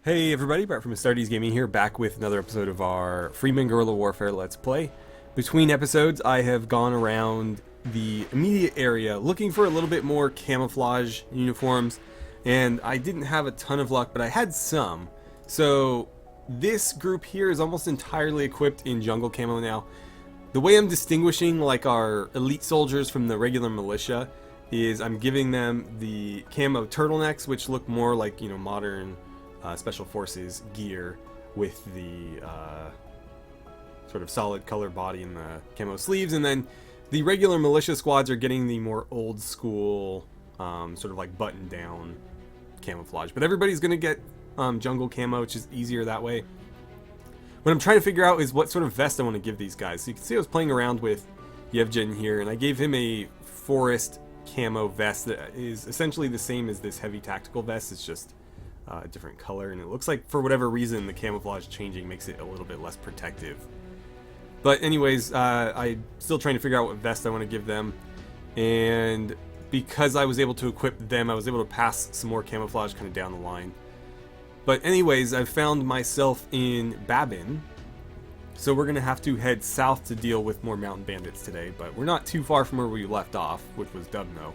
Hey everybody, Brett from AstartesGaming here, back with another episode of our Freeman Guerrilla Warfare Let's Play. Between episodes, I have gone around the immediate area looking for a little bit more camouflage uniforms, and I didn't have a ton of luck, but I had some. So this group here is almost entirely equipped in jungle camo now. The way I'm distinguishing like our elite soldiers from the regular militia is I'm giving them the camo turtlenecks, which look more like, you know, modern Special Forces gear with the sort of solid color body and the camo sleeves, and then the regular militia squads are getting the more old school sort of like button down camouflage. But everybody's gonna get jungle camo, which is easier that way. What I'm trying to figure out is what sort of vest I want to give these guys. So you can see I was playing around with Yevgen here, and I gave him a forest camo vest that is essentially the same as this heavy tactical vest. It's just a different color, and it looks like for whatever reason the camouflage changing makes it a little bit less protective. But anyways, I'm still trying to figure out what vest I want to give them, and because I was able to equip them, I was able to pass some more camouflage kind of down the line. But anyways, I've found myself in Babin, so we're going to have to head south to deal with more mountain bandits today, but we're not too far from where we left off, which was Dubno.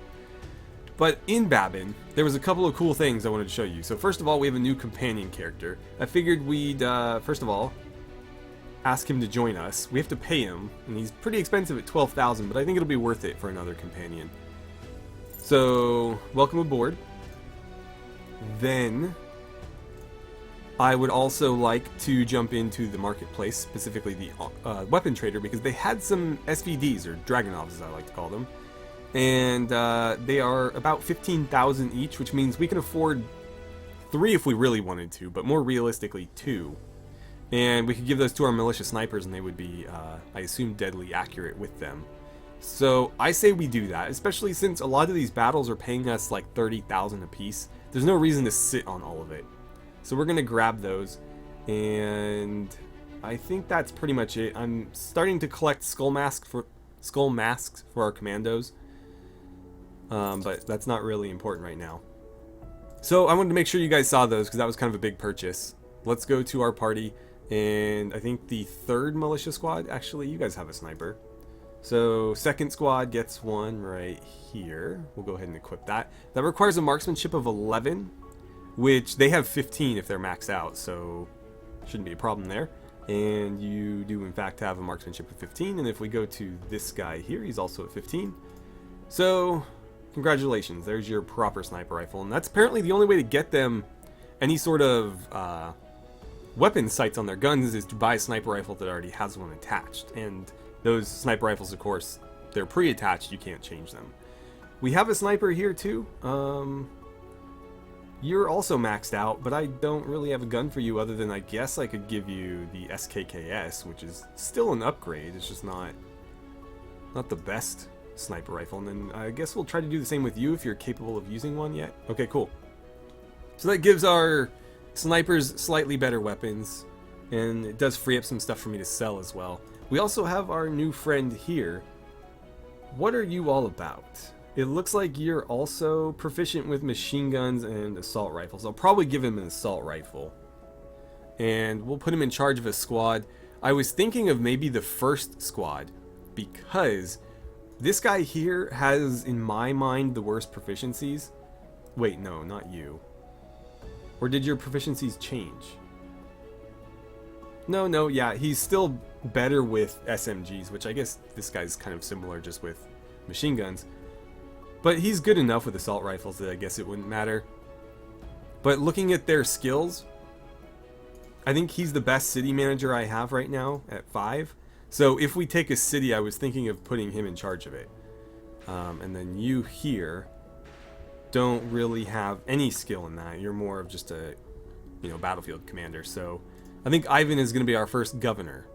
But in Babin, there was a couple of cool things I wanted to show you. So first of all, we have a new companion character. I figured we'd, first of all, ask him to join us. We have to pay him, and he's pretty expensive at 12,000, but I think it'll be worth it for another companion. So, welcome aboard. Then, I would also like to jump into the marketplace, specifically the weapon trader, because they had some SVDs, or Dragonovs as I like to call them. And they are about 15,000 each, which means we can afford 3 if we really wanted to, but more realistically 2. And we could give those to our militia snipers, and they would be, I assume, deadly accurate with them. So I say we do that, especially since a lot of these battles are paying us like 30,000 apiece. There's no reason to sit on all of it. So we're gonna grab those, and I think that's pretty much it. I'm starting to collect skull masks for our commandos. But that's not really important right now. So I wanted to make sure you guys saw those because that was kind of a big purchase. Let's go to our party, and I think the 3rd militia squad, actually you guys have a sniper. So 2nd squad gets one right here. We'll go ahead and equip that. That requires a marksmanship of 11, which they have 15 if they're maxed out, so shouldn't be a problem there. And you do in fact have a marksmanship of 15, and if we go to this guy here, he's also at 15. So congratulations, there's your proper sniper rifle, and that's apparently the only way to get them any sort of weapon sights on their guns is to buy a sniper rifle that already has one attached. And those sniper rifles, of course, they're pre-attached, you can't change them. We have a sniper here too. You're also maxed out, but I don't really have a gun for you other than I guess I could give you the SKKS, which is still an upgrade. It's just not the best sniper rifle, and then I guess we'll try to do the same with you if you're capable of using one yet. Okay, cool. So that gives our snipers slightly better weapons, and it does free up some stuff for me to sell as well. We also have our new friend here. What are you all about? It looks like you're also proficient with machine guns and assault rifles. I'll probably give him an assault rifle, and we'll put him in charge of a squad. I was thinking of maybe the 1st squad, because this guy here has, in my mind, the worst proficiencies. Wait, no, not you. Or did your proficiencies change? No, yeah, he's still better with SMGs, which I guess this guy's kind of similar just with machine guns. But he's good enough with assault rifles that I guess it wouldn't matter. But looking at their skills, I think he's the best city manager I have right now at 5. So if we take a city, I was thinking of putting him in charge of it. And then you here don't really have any skill in that. You're more of just a, you know, battlefield commander. So I think Ivan is going to be our first governor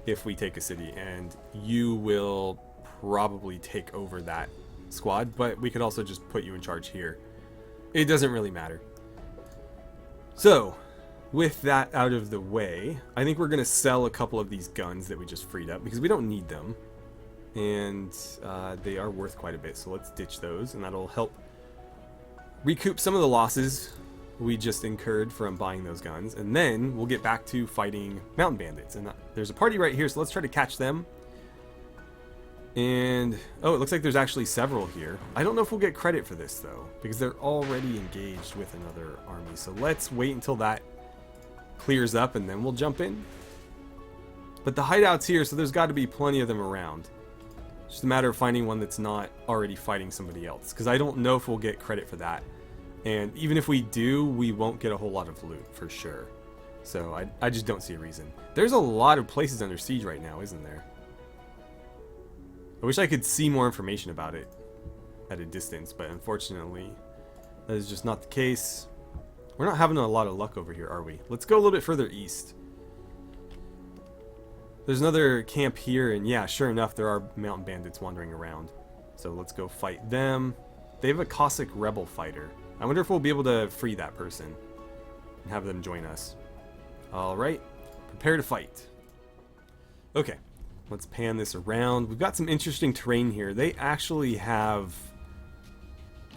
if we take a city, and you will probably take over that squad, but we could also just put you in charge here. It doesn't really matter. So with that out of the way, I think we're going to sell a couple of these guns that we just freed up because we don't need them, and they are worth quite a bit, so let's ditch those, and that'll help recoup some of the losses we just incurred from buying those guns, and then we'll get back to fighting mountain bandits. And there's a party right here, so let's try to catch them. And oh, it looks like there's actually several here. I don't know if we'll get credit for this though, because they're already engaged with another army. So let's wait until that clears up and then we'll jump in. But the hideout's here, so there's got to be plenty of them around. It's just a matter of finding one that's not already fighting somebody else, because I don't know if we'll get credit for that. And even if we do, we won't get a whole lot of loot for sure. So I just don't see a reason. There's a lot of places under siege right now, isn't there? I wish I could see more information about it at a distance, but unfortunately that is just not the case. We're not having a lot of luck over here, are we? Let's go a little bit further east. There's another camp here, and yeah, sure enough, there are mountain bandits wandering around. So let's go fight them. They have a Cossack rebel fighter. I wonder if we'll be able to free that person and have them join us. Alright, prepare to fight. Okay, let's pan this around. We've got some interesting terrain here. They actually have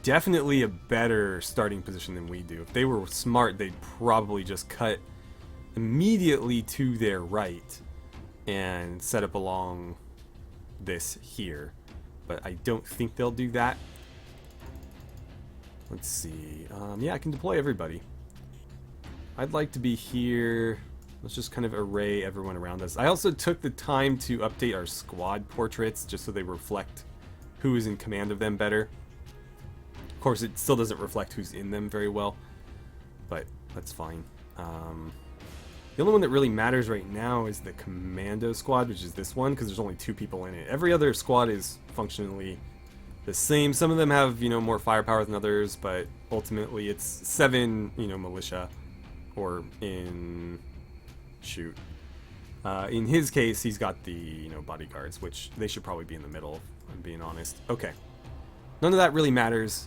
definitely a better starting position than we do. If they were smart, they'd probably just cut immediately to their right and set up along this here. But I don't think they'll do that. Let's see. Yeah, I can deploy everybody. I'd like to be here. Let's just kind of array everyone around us. I also took the time to update our squad portraits just so they reflect who is in command of them better. Of course, it still doesn't reflect who's in them very well, but that's fine. The only one that really matters right now is the commando squad, which is this one, because there's only 2 people in it. Every other squad is functionally the same. Some of them have, you know, more firepower than others, but ultimately it's 7, you know, militia, or in in his case, he's got the, you know, bodyguards, which they should probably be in the middle, if I'm being honest. Okay, none of that really matters.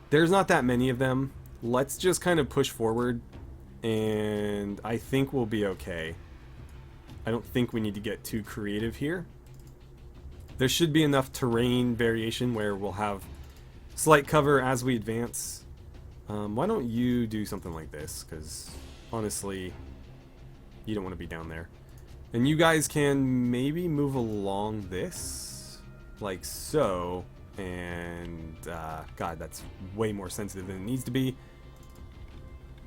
There's not that many of them. Let's just kind of push forward, and I think we'll be okay. I don't think we need to get too creative here. There should be enough terrain variation where we'll have slight cover as we advance. Why don't you do something like this? Because honestly, you don't want to be down there. And you guys can maybe move along this, like so. And God, that's way more sensitive than it needs to be.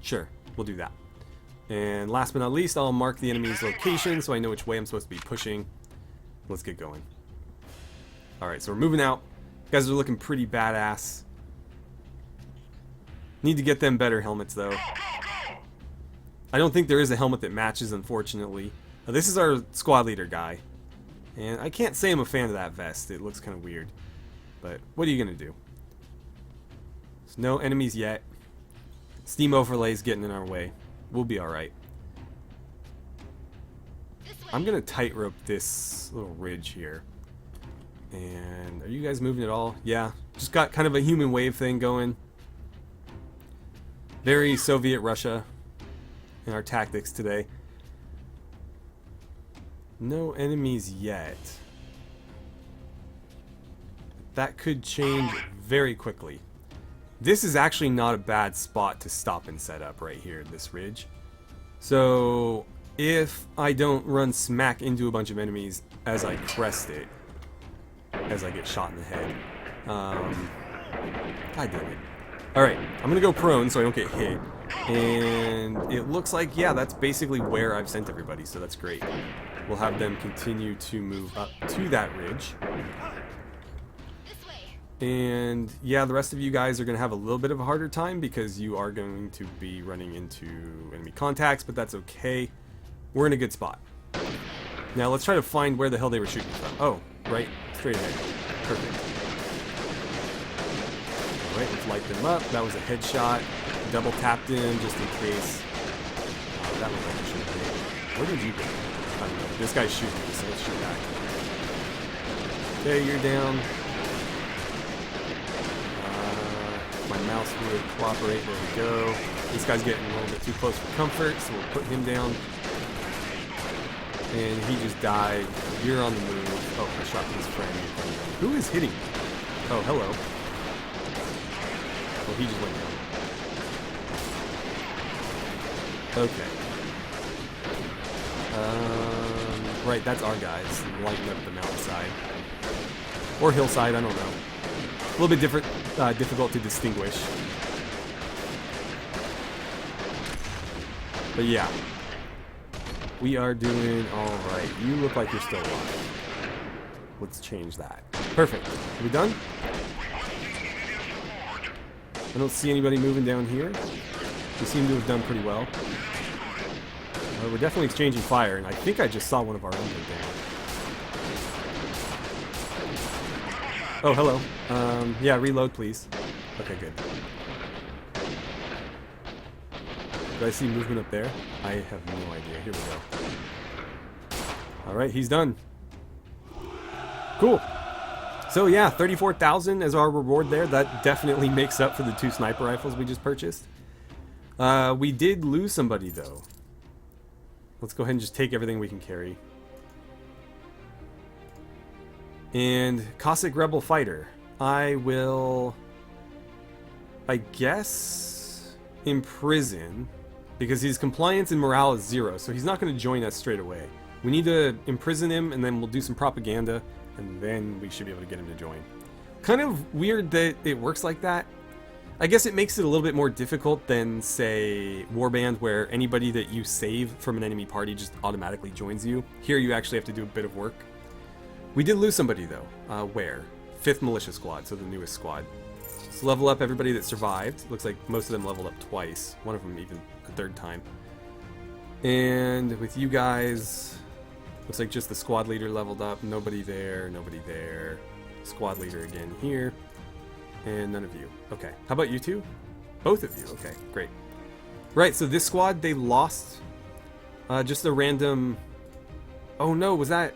Sure, we'll do that. And last but not least, I'll mark the enemy's location so I know which way I'm supposed to be pushing. Let's get going. Alright, so we're moving out. You guys are looking pretty badass. Need to get them better helmets, though. I don't think there is a helmet that matches, unfortunately. Now, this is our squad leader guy. And I can't say I'm a fan of that vest. It looks kind of weird. But what are you going to do? There's no enemies yet. Steam overlay's getting in our way. We'll be alright. I'm going to tightrope this little ridge here. And are you guys moving at all? Yeah, just got kind of a human wave thing going. Very Soviet Russia in our tactics today. No enemies yet. That could change very quickly. This is actually not a bad spot to stop and set up right here, this ridge. So if I don't run smack into a bunch of enemies as I crest it, as I get shot in the head. God damn it. Alright, I'm gonna go prone so I don't get hit. And it looks like, yeah, that's basically where I've sent everybody, so that's great. We'll have them continue to move up to that ridge. And yeah, the rest of you guys are gonna have a little bit of a harder time because you are going to be running into enemy contacts, but that's okay. We're in a good spot. Now let's try to find where the hell they were shooting from. Oh, right, straight ahead. Perfect. Alright, let's light them up. That was a headshot. Double tapped him just in case. That was like a shoot. Where did you go? I don't know. This guy's shooting me, so let's shoot back. Okay, you're down. My mouse would cooperate. There we go. This guy's getting a little bit too close for comfort, so we'll put him down. And he just died. You're on the move. Oh, I shot his friend. Who is hitting me? Oh, hello. Oh, he just went down. Okay. Right, that's our guys. Lighting up the mountainside. Or hillside, I don't know. A little bit different, difficult to distinguish. But yeah. We are doing alright. You look like you're still alive. Let's change that. Perfect. Are we done? I don't see anybody moving down here. We seem to have done pretty well. We're definitely exchanging fire, and I think I just saw one of our own go down. Oh, hello. Yeah, reload, please. Okay, good. Do I see movement up there? I have no idea. Here we go. Alright, he's done. Cool. So yeah, 34,000 as our reward there. That definitely makes up for the 2 sniper rifles we just purchased. We did lose somebody, though. Let's go ahead and just take everything we can carry. And Cossack Rebel Fighter. I will, I guess, imprison, because his compliance and morale is 0, so he's not going to join us straight away. We need to imprison him, and then we'll do some propaganda, and then we should be able to get him to join. Kind of weird that it works like that. I guess it makes it a little bit more difficult than, say, Warband, where anybody that you save from an enemy party just automatically joins you. Here you actually have to do a bit of work. We did lose somebody, though. Where? 5th Militia Squad, so the newest squad. Let's level up everybody that survived. Looks like most of them leveled up twice. One of them even a 3rd time. And with you guys, looks like just the squad leader leveled up. Nobody there, nobody there. Squad leader again here. And none of you. Okay. How about you two? Both of you. Okay, great. Right, so this squad, they lost just a random... Oh no, was that...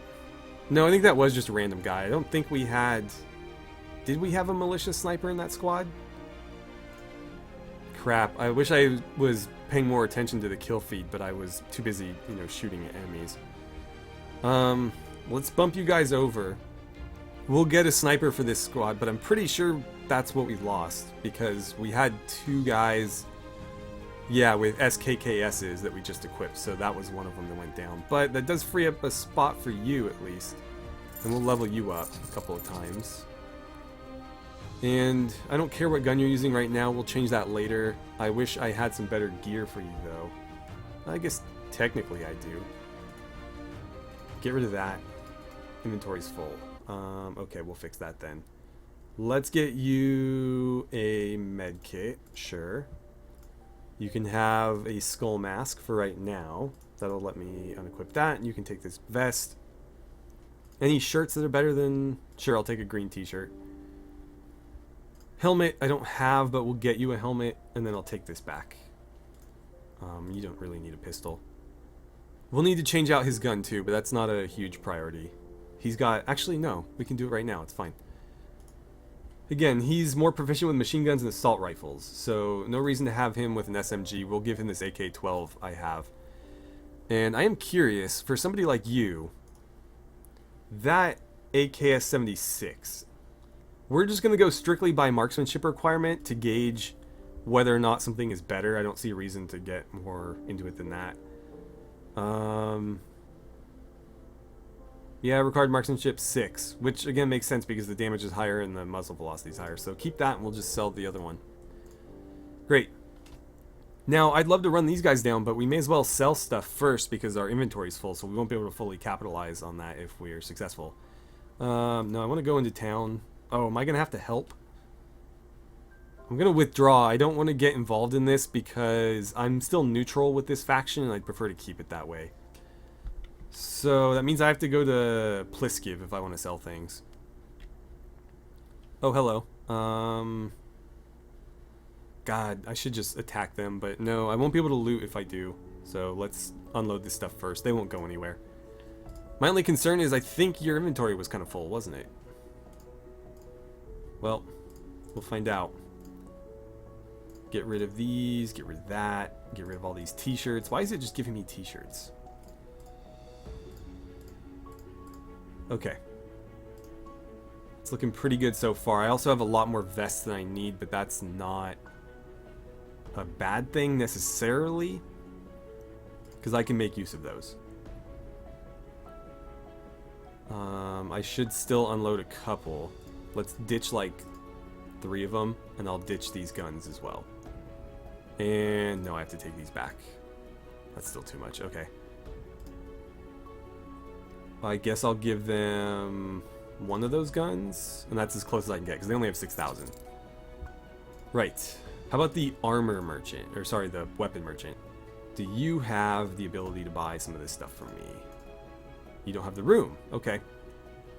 No, I think that was just a random guy. I don't think we had... Did we have a militia sniper in that squad? Crap. I wish I was paying more attention to the kill feed, but I was too busy, you know, shooting at enemies. Let's bump you guys over. We'll get a sniper for this squad, but I'm pretty sure that's what we lost, because we had 2 guys, yeah, with SKKSs that we just equipped, so that was one of them that went down. But that does free up a spot for you, at least. And we'll level you up a couple of times. And I don't care what gun you're using right now, we'll change that later. I wish I had some better gear for you, though. I guess technically I do. Get rid of that. Inventory's full. Okay, we'll fix that then. Let's get you a med kit, sure. You can have a skull mask for right now. That'll let me unequip that, and you can take this vest. Any shirts that are better than... Sure, I'll take a green t-shirt. Helmet, I don't have, but we'll get you a helmet, and then I'll take this back. You don't really need a pistol. We'll need to change out his gun too, but that's not a huge priority. He's got... Actually, no. We can do it right now. It's fine. Again, he's more proficient with machine guns and assault rifles, so no reason to have him with an SMG. We'll give him this AK-12 I have. And I am curious, for somebody like you, that AKS-76, we're just going to go strictly by marksmanship requirement to gauge whether or not something is better. I don't see a reason to get more into it than that. Yeah, required marksmanship 6, which again makes sense because the damage is higher and the muzzle velocity is higher. So keep that and we'll just sell the other one. Great. Now, I'd love to run these guys down, but we may as well sell stuff first because our inventory is full, so we won't be able to fully capitalize on that if we're successful. No, I want to go into town. Oh, am I going to have to help? I'm going to withdraw. I don't want to get involved in this because I'm still neutral with this faction and I'd prefer to keep it that way. So that means I have to go to Pliskiv if I want to sell things. Oh, hello. God, I should just attack them, but no, I won't be able to loot if I do. So let's unload this stuff first. They won't go anywhere. My only concern is I think your inventory was kind of full, wasn't it? Well, we'll find out. Get rid of these, get rid of that, get rid of all these t-shirts. Why is it just giving me t-shirts? Okay. It's looking pretty good so far. I also have a lot more vests than I need, but that's not a bad thing necessarily. because I can make use of those. I should still unload a couple. Let's ditch like 3 of them, and I'll ditch these guns as well. And no, I have to take these back. That's still too much. Okay. I guess I'll give them one of those guns, and that's as close as I can get because they only have 6,000. Right. How about the armor merchant, or sorry, the weapon merchant? Do you have the ability to buy some of this stuff from me? You don't have the room. Okay.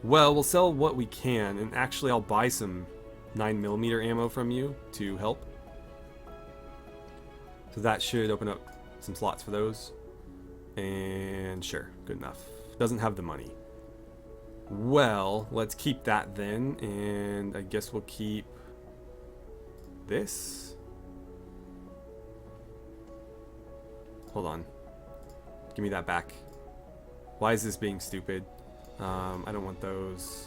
Well, we'll sell what we can, and actually I'll buy some 9mm ammo from you to help. So that should open up some slots for those. And sure, good enough. Doesn't have the money. Well, let's keep that then, and I guess we'll keep this. Hold on. Give me that back. Why is this being stupid? I don't want those.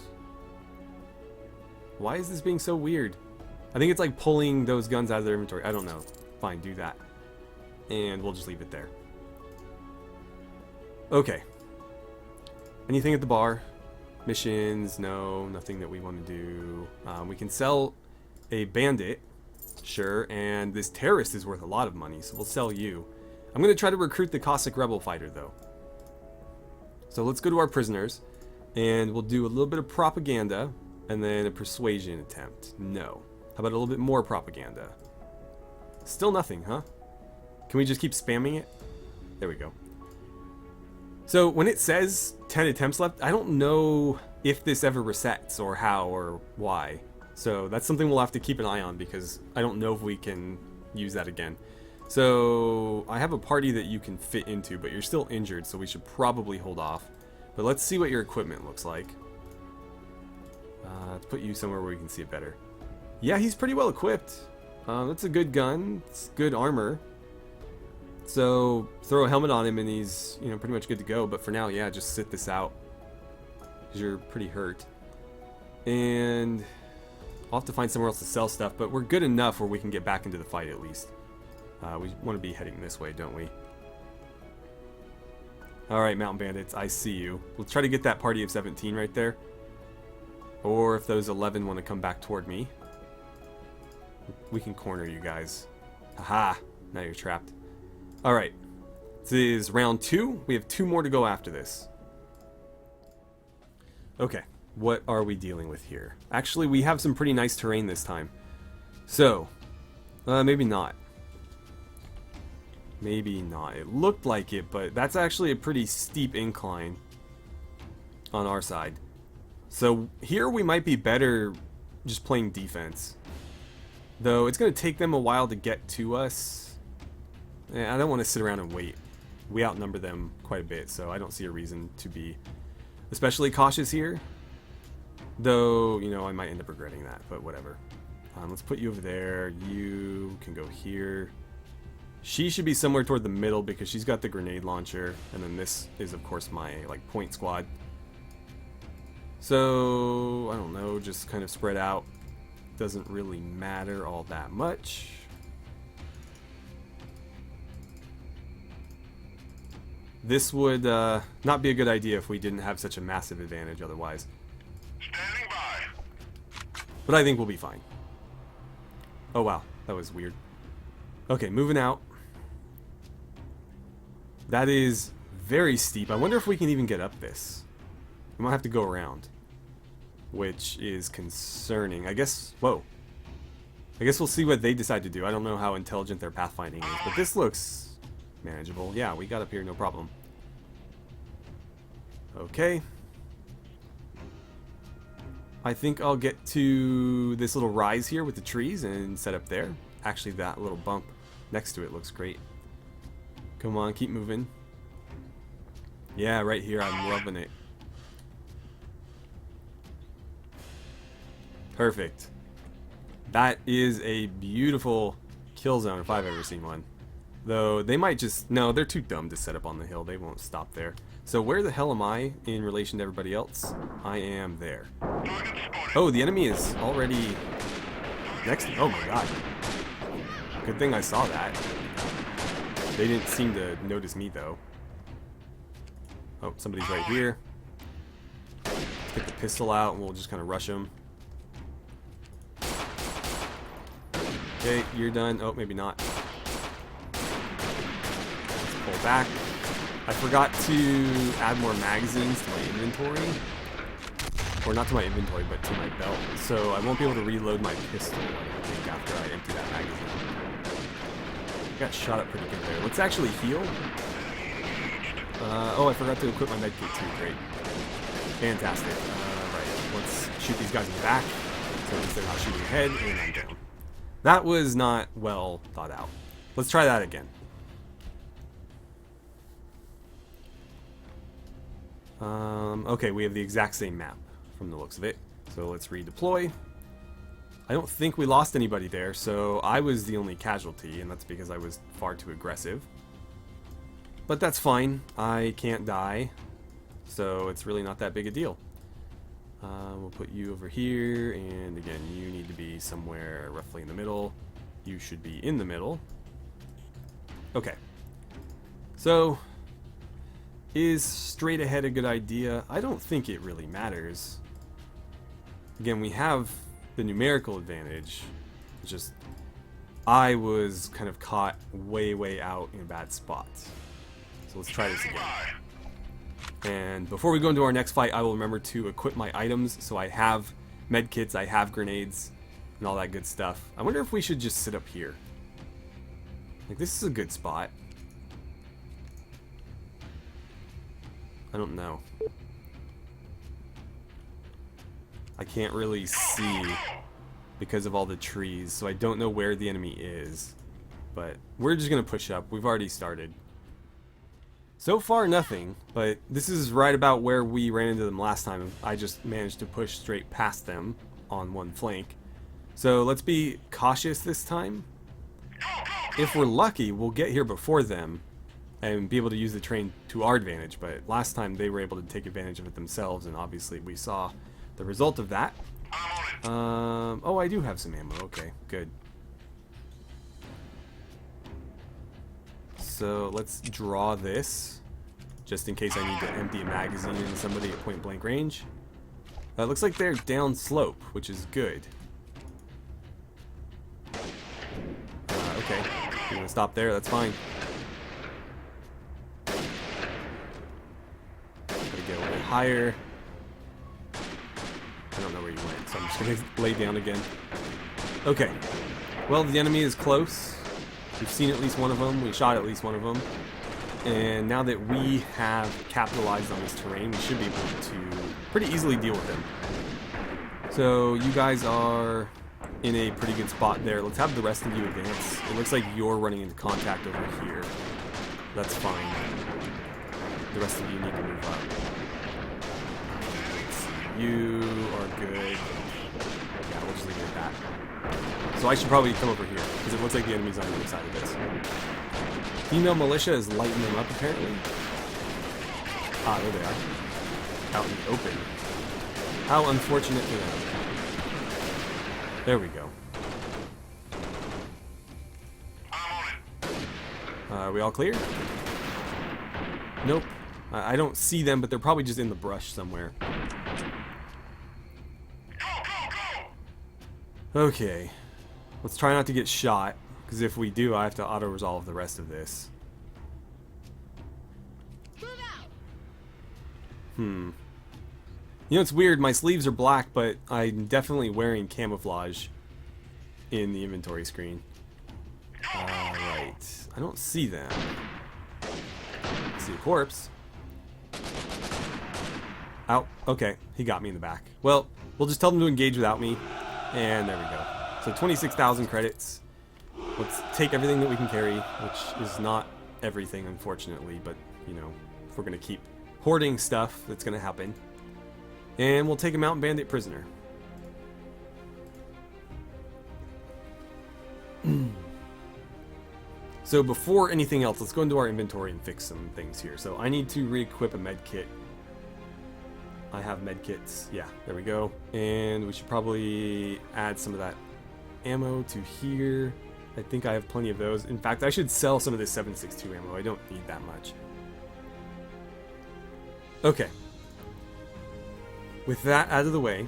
Why is this being so weird? I think it's like pulling those guns out of their inventory. I don't know. Fine, do that. And we'll just leave it there. Okay. Anything at the bar? Missions? No, nothing that we want to do. We can sell a bandit. Sure, and this terrorist is worth a lot of money, so we'll sell you. I'm going to try to recruit the Cossack rebel fighter, though. So let's go to our prisoners, and we'll do a little bit of propaganda, and then a persuasion attempt. No. How about a little bit more propaganda? Still nothing, huh? Can we just keep spamming it? There we go. So when it says 10 attempts left, I don't know if this ever resets, or how, or why. So that's something we'll have to keep an eye on, because I don't know if we can use that again. So I have a party that you can fit into, but you're still injured, so we should probably hold off. But let's see what your equipment looks like. Let's put you somewhere where we can see it better. Yeah, he's pretty well equipped. That's a good gun. It's good armor. So throw a helmet on him and he's, you know, pretty much good to go. But for now, yeah, just sit this out, because you're pretty hurt. And I'll have to find somewhere else to sell stuff, but we're good enough where we can get back into the fight at least. We want to be heading this way, don't we? Alright, Mountain Bandits, I see you. Let's try to get that party of 17 right there. Or if those 11 want to come back toward me, we can corner you guys. Haha, now you're trapped. Alright, this is round 2. We have 2 more to go after this. Okay, what are we dealing with here? Actually, we have some pretty nice terrain this time. So, maybe not. Maybe not. It looked like it, but that's actually a pretty steep incline on our side. So here we might be better just playing defense. Though it's going to take them a while to get to us. I don't want to sit around and wait. We outnumber them quite a bit, so I don't see a reason to be especially cautious here. Though, you know, I might end up regretting that, but whatever. Let's put you over there. You can go here. She should be somewhere toward the middle because she's got the grenade launcher, and then this is of course my like point squad. So I don't know, just kind of spread out. Doesn't really matter all that much. This would not be a good idea if we didn't have such a massive advantage otherwise. Standing by. But I think we'll be fine. Oh wow, that was weird. Okay, moving out. That is very steep. I wonder if we can even get up this. We might have to go around, which is concerning. I guess, whoa. I guess we'll see what they decide to do. I don't know how intelligent their pathfinding is, but this looks manageable. Yeah, we got up here, no problem. Okay. I think I'll get to this little rise here with the trees and set up there. Actually, that little bump next to it looks great. Come on, keep moving. Yeah, right here, I'm loving it. Perfect. That is a beautiful kill zone if I've ever seen one. Though they might just, no, they're too dumb to set up on the hill. They won't stop there. So where the hell am I in relation to everybody else? I am there. Oh, the enemy is already next to, oh my god. Good thing I saw that. They didn't seem to notice me though. Oh, somebody's right here. Let's get the pistol out and we'll just kind of rush them. Okay, you're done. Oh, maybe not. Let's pull back. I forgot to add more magazines to my inventory. Or not to my inventory, but to my belt. So I won't be able to reload my pistol, I think, after I empty that magazine. Got shot up pretty good there. Let's actually heal. Oh, I forgot to equip my medkit too. Great. Fantastic. Right, let's shoot these guys in the back. So at least they're not shooting ahead, and I'm down. That was not well thought out. Let's try that again. Okay, we have the exact same map from the looks of it. So let's redeploy. I don't think we lost anybody there, so I was the only casualty, and that's because I was far too aggressive. But that's fine. I can't die, so it's really not that big a deal. We'll put you over here, and again, you need to be somewhere roughly in the middle. You should be in the middle. Okay. So, is straight ahead a good idea? I don't think it really matters. Again, we have the numerical advantage. It's just, I was kind of caught way out in a bad spot. So let's try this again. And before we go into our next fight, I will remember to equip my items. So I have medkits, I have grenades, and all that good stuff. I wonder if we should just sit up here. Like, this is a good spot. I don't know. I can't really see because of all the trees, so I don't know where the enemy is. But we're just going to push up. We've already started. So far, nothing, but this is right about where we ran into them last time. I just managed to push straight past them on one flank. So let's be cautious this time. If we're lucky, we'll get here before them and be able to use the train to our advantage, but last time they were able to take advantage of it themselves, and obviously we saw the result of that. Oh, I do have some ammo. Okay, good. So let's draw this, just in case I need to empty a magazine in somebody at point blank range. It looks like they're down slope, which is good. Okay, you want to stop there? That's fine. Gotta get a little higher. I don't know where you went, so I'm just gonna lay down again. Okay. Well, the enemy is close. We've seen at least one of them. We shot at least one of them. And now that we have capitalized on this terrain, we should be able to pretty easily deal with them. So you guys are in a pretty good spot there. Let's have the rest of you advance. It looks like you're running into contact over here. That's fine. The rest of you need to move up. Let's see. You are good. Yeah, we'll just leave it at that. So I should probably come over here, because it looks like the enemy's on the other side of this. Female militia is lighting them up, apparently. Ah, there they are. Out in the open. How unfortunate for them. There we go. Are we all clear? Nope. I don't see them, but they're probably just in the brush somewhere. Okay. Let's try not to get shot, because if we do, I have to auto-resolve the rest of this. You know, it's weird, my sleeves are black, but I'm definitely wearing camouflage in the inventory screen. Right. I don't see them. I see a corpse. Ow. Okay, he got me in the back. Well, we'll just tell them to engage without me, and there we go. So 26,000 credits. Let's take everything that we can carry, which is not everything, unfortunately, but, you know, if we're going to keep hoarding stuff, that's going to happen. And we'll take a mountain bandit prisoner. So before anything else, let's go into our inventory and fix some things here. So I need to re-equip a med kit. I have med kits. Yeah, there we go. And we should probably add some of that ammo to here. I think I have plenty of those. In fact, I should sell some of this 7.62 ammo. I don't need that much. Okay. With that out of the way,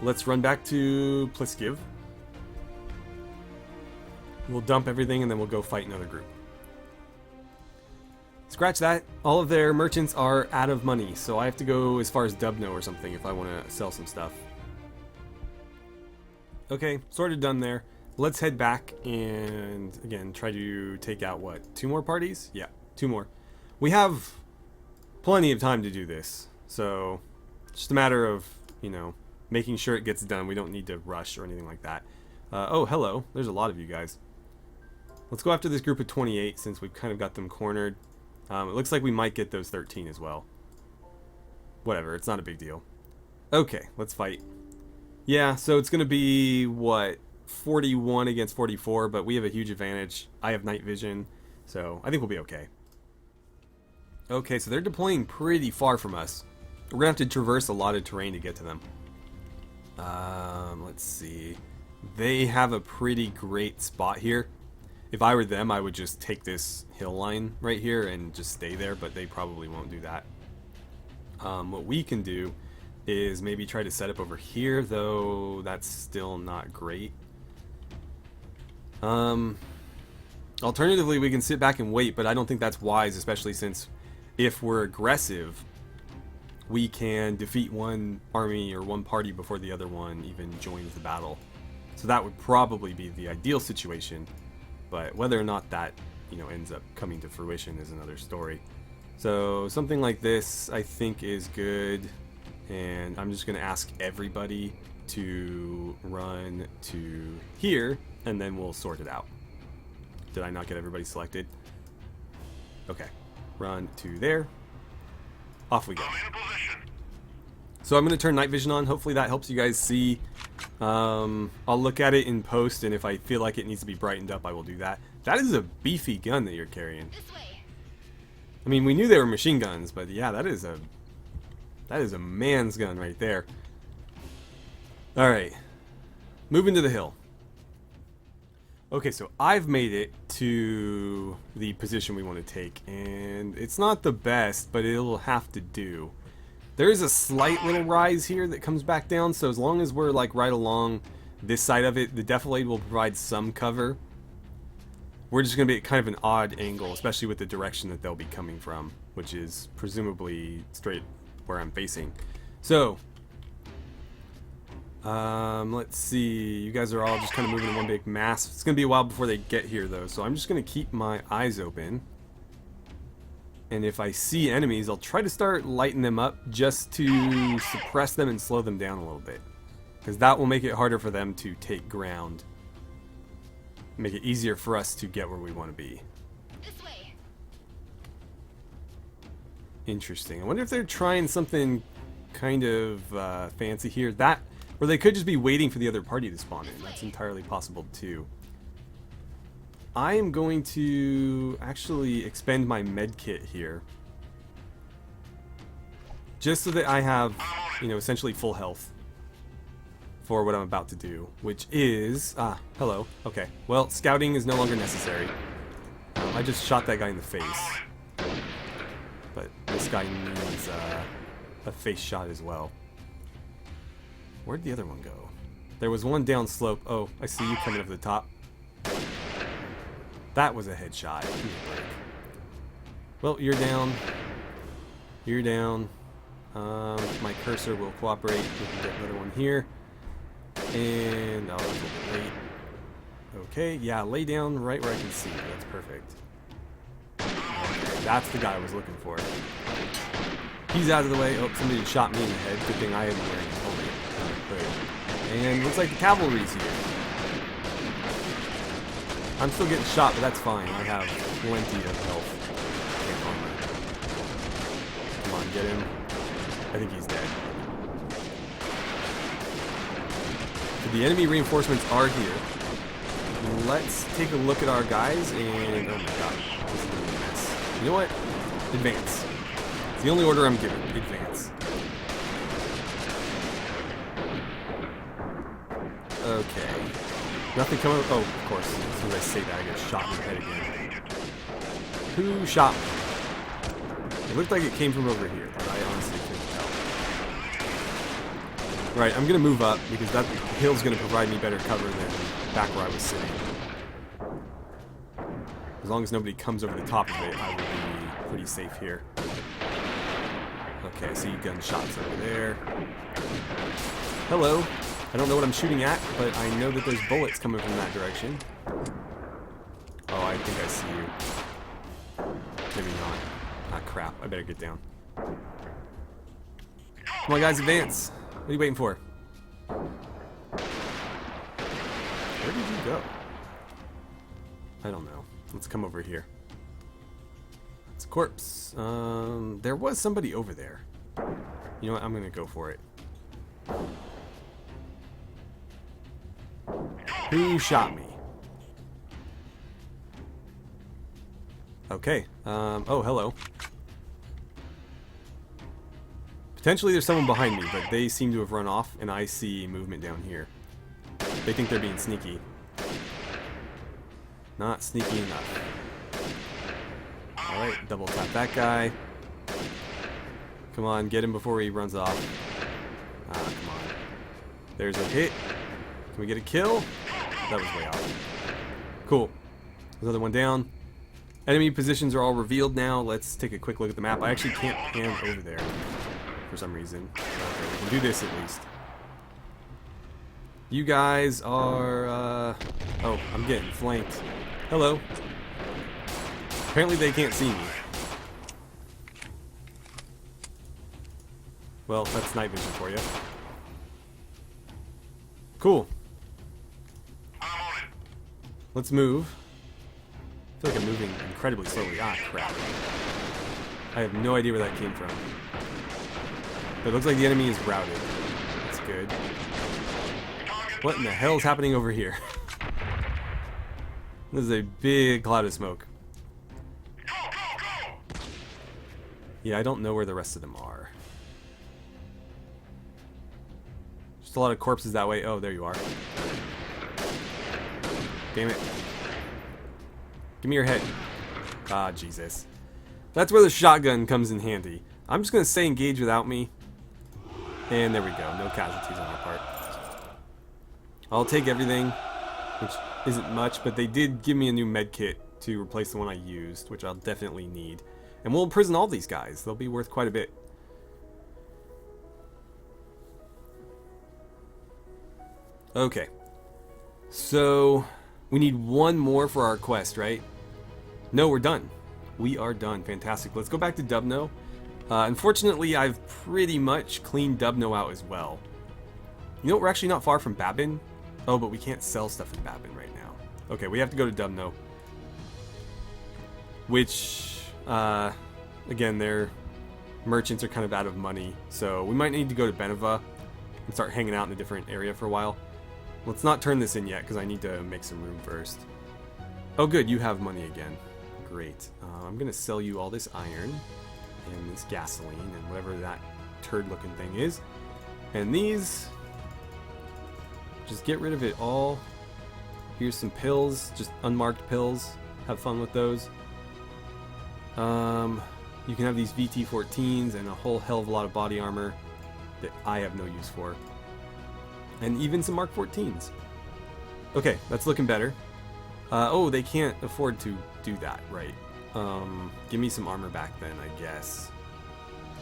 let's run back to Pliskiv. We'll dump everything and then we'll go fight another group. Scratch that. All of their merchants are out of money, so I have to go as far as Dubno or something if I want to sell some stuff. Okay, sort of done there. Let's head back and, again, try to take out, what, 2 more parties? Yeah, 2 more. We have plenty of time to do this, so it's just a matter of, you know, making sure it gets done. We don't need to rush or anything like that. Oh, hello. There's a lot of you guys. Let's go after this group of 28 since we've kind of got them cornered. It looks like we might get those 13 as well. Whatever, it's not a big deal. Okay, let's fight. Yeah, so it's going to be, what, 41 against 44, but we have a huge advantage. I have night vision, so I think we'll be okay. Okay, so they're deploying pretty far from us. We're going to have to traverse a lot of terrain to get to them. Let's see. They have a pretty great spot here. If I were them, I would just take this hill line right here and just stay there, but they probably won't do that. What we can do is maybe try to set up over here, though that's still not great. Alternatively, we can sit back and wait, but I don't think that's wise, especially since if we're aggressive, we can defeat one army or one party before the other one even joins the battle. So that would probably be the ideal situation. But whether or not that, you know, ends up coming to fruition is another story. So something like this, I think, is good. And I'm just going to ask everybody to run to here, and then we'll sort it out. Did I not get everybody selected? Okay. Run to there. Off we go. So I'm going to turn night vision on. Hopefully that helps you guys see. I'll look at it in post, and if I feel like it needs to be brightened up, I will do that. That is a beefy gun that you're carrying. This way. I mean, we knew they were machine guns, but yeah, that is a man's gun right there. All right, moving to the hill. Okay, so I've made it to the position we want to take, and it's not the best, but it'll have to do. There is a slight little rise here that comes back down, so as long as we're like right along this side of it, the defilade will provide some cover. We're just going to be at kind of an odd angle, especially with the direction that they'll be coming from, which is presumably straight where I'm facing. So, let's see. You guys are all just kind of moving in one big mass. It's going to be a while before they get here, though, so I'm just going to keep my eyes open. And if I see enemies, I'll try to start lighting them up just to suppress them and slow them down a little bit. Because that will make it harder for them to take ground. Make it easier for us to get where we want to be. This way. Interesting. I wonder if they're trying something kind of fancy here. That, or they could just be waiting for the other party to spawn in. That's entirely possible too. I am going to actually expend my med kit here. Just so that I have, you know, essentially full health for what I'm about to do, which is... hello. Okay. Well, scouting is no longer necessary. I just shot that guy in the face. But this guy needs a face shot as well. Where'd the other one go? There was one down slope. Oh, I see you coming up the top. That was a headshot. Give me a break. Well, you're down. You're down. My cursor will cooperate. We can get another one here. And, oh, a little bit late. Okay, yeah, lay down right where I can see you. That's perfect. Okay, that's the guy I was looking for. He's out of the way. Oh, somebody shot me in the head. Good thing I am wearing a helmet. Good. And looks like the cavalry's here. I'm still getting shot, but that's fine. I have plenty of health. Come on, get him. I think he's dead. So the enemy reinforcements are here. Let's take a look at our guys and... oh my god, this is going to be a mess. You know what? Advance. It's the only order I'm giving. Advance. Okay. Nothing coming... oh, of course. As soon as I say that, I get shot in the head again. Who shot me? It looked like it came from over here, but I honestly couldn't tell. Right, I'm going to move up because that hill's going to provide me better cover than back where I was sitting. As long as nobody comes over the top of it, I will be pretty safe here. Okay, I see gunshots over there. Hello. I don't know what I'm shooting at, but I know that there's bullets coming from that direction. Oh, I think I see you. Maybe not. Ah, crap. I better get down. Come on, guys, advance. What are you waiting for? Where did you go? I don't know. Let's come over here. It's a corpse. There was somebody over there. You know what? I'm gonna go for it. Who shot me? Okay. Oh, hello. Potentially there's someone behind me, but they seem to have run off, and I see movement down here. They think they're being sneaky. Not sneaky enough. Alright, double tap that guy. Come on, get him before he runs off. Ah, come on. There's a hit. Can we get a kill? That was way off. Cool. There's another one down. Enemy positions are all revealed now. Let's take a quick look at the map. I actually can't pan over there for some reason. Okay, we can do this at least. You guys are... Oh, I'm getting flanked. Hello. Apparently they can't see me. Well, that's night vision for you. Cool. Let's move. I feel like I'm moving incredibly slowly. Ah, crap. I have no idea where that came from. But it looks like the enemy is routed. That's good. What in the hell is happening over here? This is a big cloud of smoke. Yeah, I don't know where the rest of them are. Just a lot of corpses that way. Oh, there you are. Damn it. Give me your head. Ah, Jesus. That's where the shotgun comes in handy. I'm just going to say engage without me. And there we go. No casualties on our part. I'll take everything, which isn't much, but they did give me a new med kit to replace the one I used, which I'll definitely need. And we'll imprison all these guys. They'll be worth quite a bit. Okay. So, we need one more for our quest, right? No, we're done. We are done. Fantastic. Let's go back to Dubno. Unfortunately, I've pretty much cleaned Dubno out as well. You know what? We're actually not far from Babin. Oh, but we can't sell stuff in Babin right now. Okay, we have to go to Dubno. Which, again, their merchants are kind of out of money. So we might need to go to Beneva and start hanging out in a different area for a while. Let's not turn this in yet, because I need to make some room first. Oh, good. You have money again. Great. I'm going to sell you all this iron and this gasoline and whatever that turd-looking thing is. And these... just get rid of it all. Here's some pills, just unmarked pills. Have fun with those. You can have these VT-14s and a whole hell of a lot of body armor that I have no use for. And even some Mark 14s. Okay, that's looking better. Oh, they can't afford to do that, right? Give me some armor back then, I guess.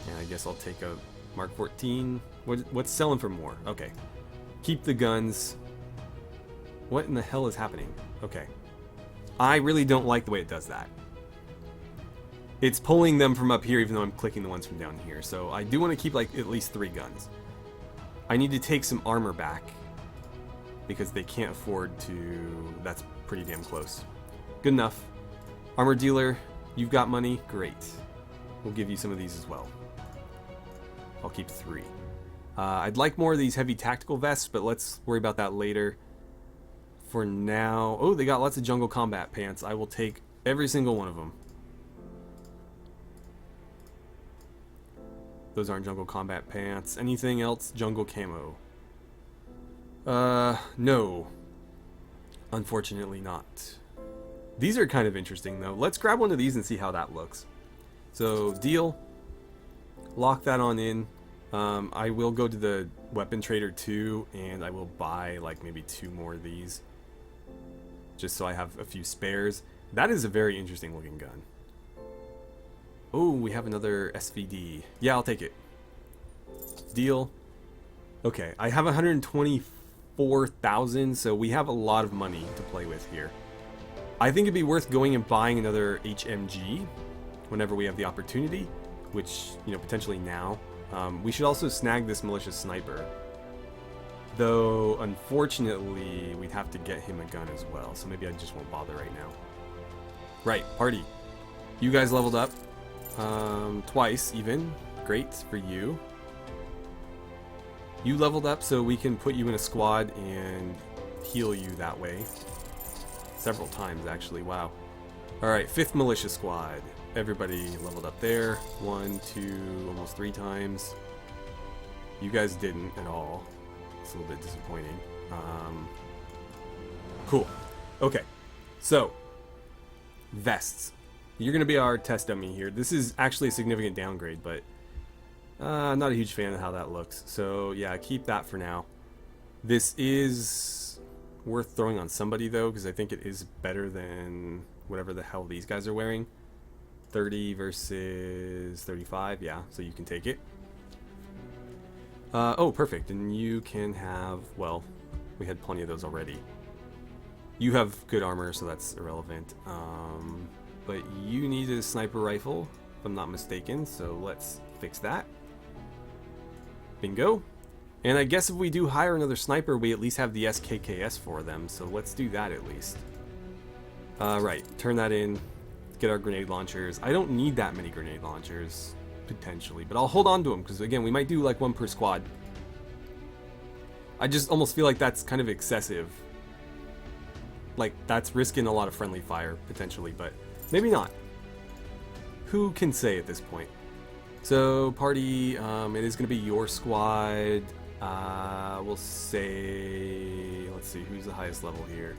And I guess I'll take a Mark 14. What's selling for more? Okay. Keep the guns. What in the hell is happening? Okay. I really don't like the way it does that. It's pulling them from up here even though I'm clicking the ones from down here. So I do want to keep like at least 3 guns. I need to take some armor back because they can't afford to... That's pretty damn close. Good enough. Armor dealer, you've got money? Great. We'll give you some of these as well. I'll keep 3. I'd like more of these heavy tactical vests, but let's worry about that later. For now... Oh, they got lots of jungle combat pants. I will take every single one of them. Those aren't jungle combat pants. Anything else? Jungle camo. No. Unfortunately not. These are kind of interesting, though. Let's grab one of these and see how that looks. So deal. Lock that on in. I will go to the weapon trader too, and I will buy like maybe 2 more of these, just so I have a few spares. That is a very interesting looking gun. Oh, we have another SVD. Yeah, I'll take it. Deal. Okay, I have 124,000, so we have a lot of money to play with here. I think it'd be worth going and buying another HMG whenever we have the opportunity, which, you know, potentially now. We should also snag this malicious sniper, though unfortunately we'd have to get him a gun as well, so maybe I just won't bother right now. Right, party. You guys leveled up twice even. Great for you. You leveled up so we can put you in a squad and heal you that way. Several times actually, wow. Alright, 5th militia squad. Everybody leveled up there. 1, 2, almost 3 times. You guys didn't at all. It's a little bit disappointing. Cool. Okay, so vests. You're going to be our test dummy here. This is actually a significant downgrade, but I'm not a huge fan of how that looks. So yeah, keep that for now. This is worth throwing on somebody though, because I think it is better than whatever the hell these guys are wearing. 30 versus 35, yeah, so you can take it. Oh, perfect, and you can have, well, we had plenty of those already. You have good armor, so that's irrelevant. But you need a sniper rifle, if I'm not mistaken, so let's fix that. Bingo. And I guess if we do hire another sniper, we at least have the SKKS for them, so let's do that at least. Right, turn that in. Get our grenade launchers. I don't need that many grenade launchers, potentially, but I'll hold on to them, because again, we might do like 1 per squad. I just almost feel like that's kind of excessive. Like, that's risking a lot of friendly fire, potentially, but maybe not. Who can say at this point? So, party, it is going to be your squad. We'll say, let's see, who's the highest level here?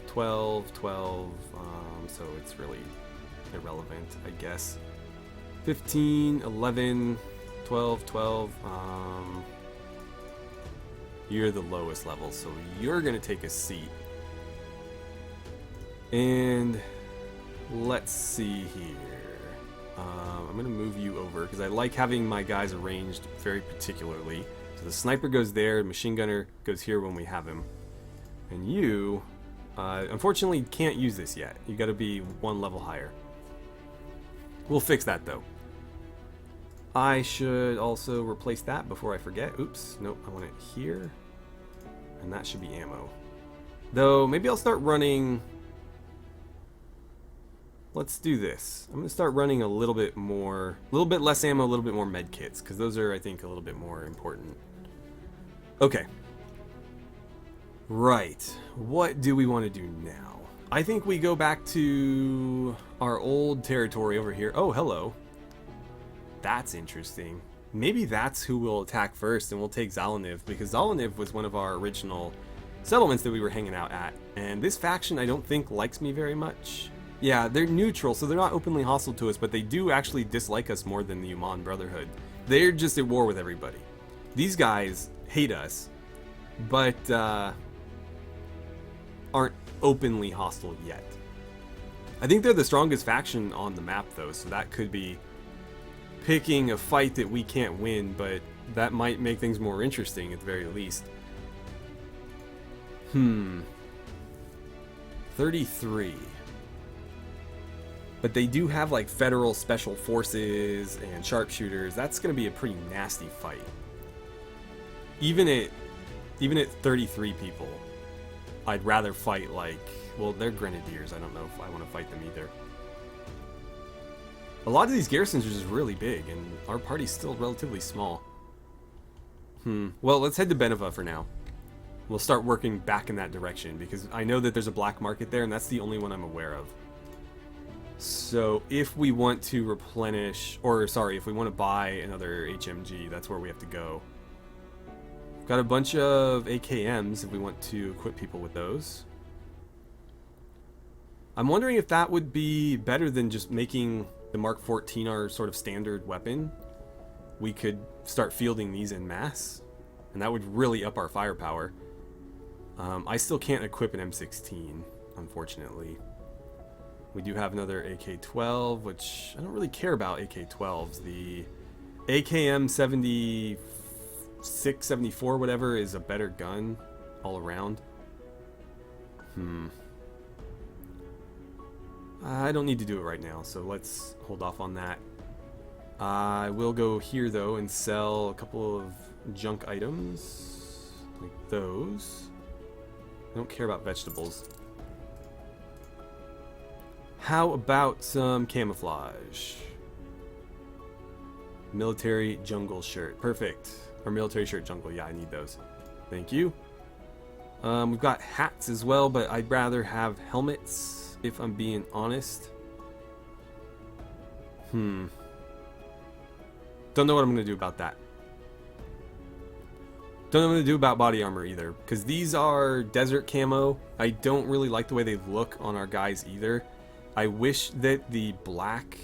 12, so it's really irrelevant, I guess. 15, 11, 12, you're the lowest level, so you're gonna take a seat. And let's see here. I'm gonna move you over, because I like having my guys arranged very particularly. So the sniper goes there, machine gunner goes here when we have him. And you... unfortunately, can't use this yet. You gotta be 1 level higher. We'll fix that though. I should also replace that before I forget. Oops, nope, I want it here. And that should be ammo. Though, maybe I'll start running... Let's do this. I'm gonna start running a little bit less ammo, a little bit more med kits, because those are, I think, a little bit more important. Okay. Right, what do we want to do now? I think we go back to our old territory over here. Oh, hello. That's interesting. Maybe that's who we'll attack first, and we'll take Zalaniv, because Zalaniv was one of our original settlements that we were hanging out at. And this faction, I don't think, likes me very much. Yeah, they're neutral, so they're not openly hostile to us, but they do actually dislike us more than the Uman Brotherhood. They're just at war with everybody. These guys hate us, but, aren't openly hostile yet. I think they're the strongest faction on the map though, so that could be picking a fight that we can't win, but that might make things more interesting at the very least. 33. But they do have like federal special forces and sharpshooters. That's going to be a pretty nasty fight. Even at 33 people, I'd rather fight like, well, they're grenadiers. I don't know if I want to fight them either. A lot of these garrisons are just really big, and our party's still relatively small. Well, let's head to Beneva for now. We'll start working back in that direction, because I know that there's a black market there, and that's the only one I'm aware of. So if we want to replenish, or sorry, if we want to buy another HMG, that's where we have to go. Got a bunch of AKMs if we want to equip people with those. I'm wondering if that would be better than just making the Mark 14 our sort of standard weapon. We could start fielding these en masse, and that would really up our firepower. I still can't equip an M16, unfortunately. We do have another AK-12, which I don't really care about AK-12s. The AKM 76, 74, whatever, is a better gun all around. I don't need to do it right now, so let's hold off on that. I will go here, though, and sell a couple of junk items, like those. I don't care about vegetables. How about some camouflage? Military jungle shirt. Perfect. Or military shirt jungle. Yeah, I need those. Thank you. We've got hats as well, but I'd rather have helmets, if I'm being honest. Don't know what I'm going to do about that. Don't know what I'm going to do about body armor either, because these are desert camo. I don't really like the way they look on our guys either. I wish that the black...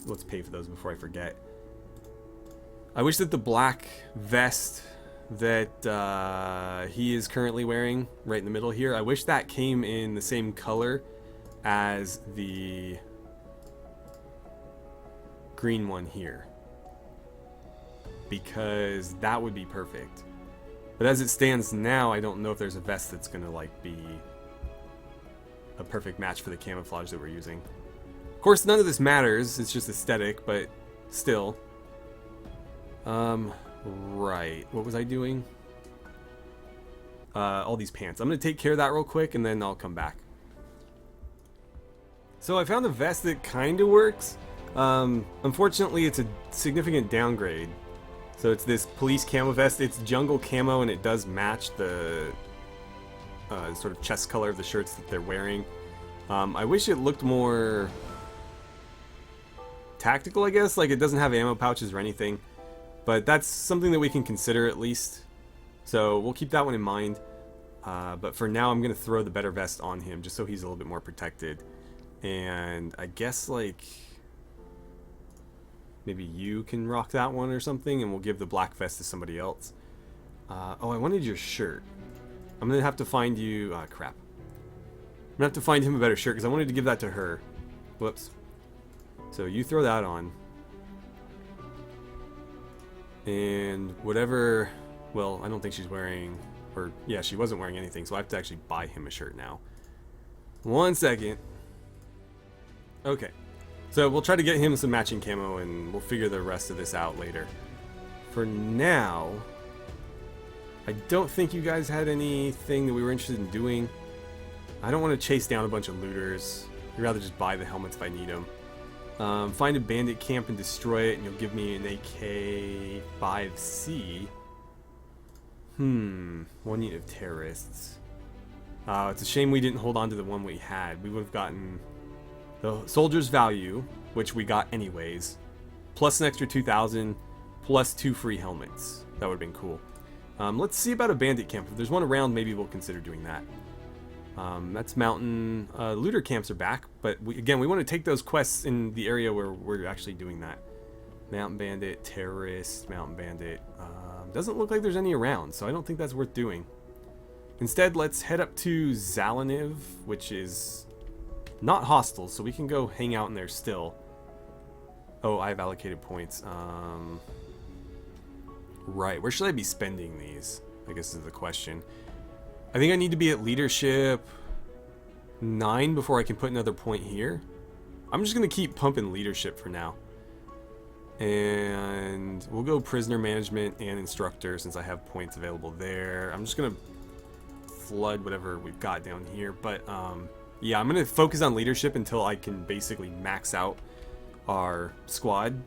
Let's pay for those before I forget. I wish that the black vest that he is currently wearing right in the middle here, I wish that came in the same color as the green one here, because that would be perfect. But as it stands now, I don't know if there's a vest that's gonna like be a perfect match for the camouflage that we're using. Of course, none of this matters, it's just aesthetic, but still. Right, what was I doing? All these pants. I'm gonna take care of that real quick and then I'll come back. So I found a vest that kinda works. Unfortunately, it's a significant downgrade. So it's this police camo vest. It's jungle camo and it does match the sort of chest color of the shirts that they're wearing. I wish it looked more tactical, I guess. Like, it doesn't have ammo pouches or anything. But that's something that we can consider at least. So we'll keep that one in mind. But for now, I'm going to throw the better vest on him just so he's a little bit more protected. And I guess, like, maybe you can rock that one or something, and we'll give the black vest to somebody else. Oh, I wanted your shirt. I'm going to have to find you... crap. I'm going to have to find him a better shirt because I wanted to give that to her. Whoops. So you throw that on. And whatever... Well, I don't think she's wearing... Or, yeah, she wasn't wearing anything, so I have to actually buy him a shirt now. 1 second. Okay. So we'll try to get him some matching camo, and we'll figure the rest of this out later. For now... I don't think you guys had anything that we were interested in doing. I don't want to chase down a bunch of looters. I'd rather just buy the helmets if I need them. Find a bandit camp and destroy it, and you'll give me an AK-5C. 1 unit of terrorists. It's a shame we didn't hold on to the one we had. We would have gotten the soldier's value, which we got anyways, plus an extra 2,000, plus 2 free helmets. That would have been cool. Let's see about a bandit camp. If there's one around, maybe we'll consider doing that. That's mountain. Looter camps are back, but again, we want to take those quests in the area where we're actually doing that. Mountain bandit, terrorist, mountain bandit. Doesn't look like there's any around, so I don't think that's worth doing. Instead, let's head up to Zalaniv, which is not hostile, so we can go hang out in there still. Oh, I have allocated points. Right, where should I be spending these? I guess is the question. I think I need to be at leadership 9 before I can put another point here. I'm just going to keep pumping leadership for now. And we'll go prisoner management and instructor since I have points available there. I'm just going to flood whatever we've got down here. But yeah, I'm going to focus on leadership until I can basically max out our squad.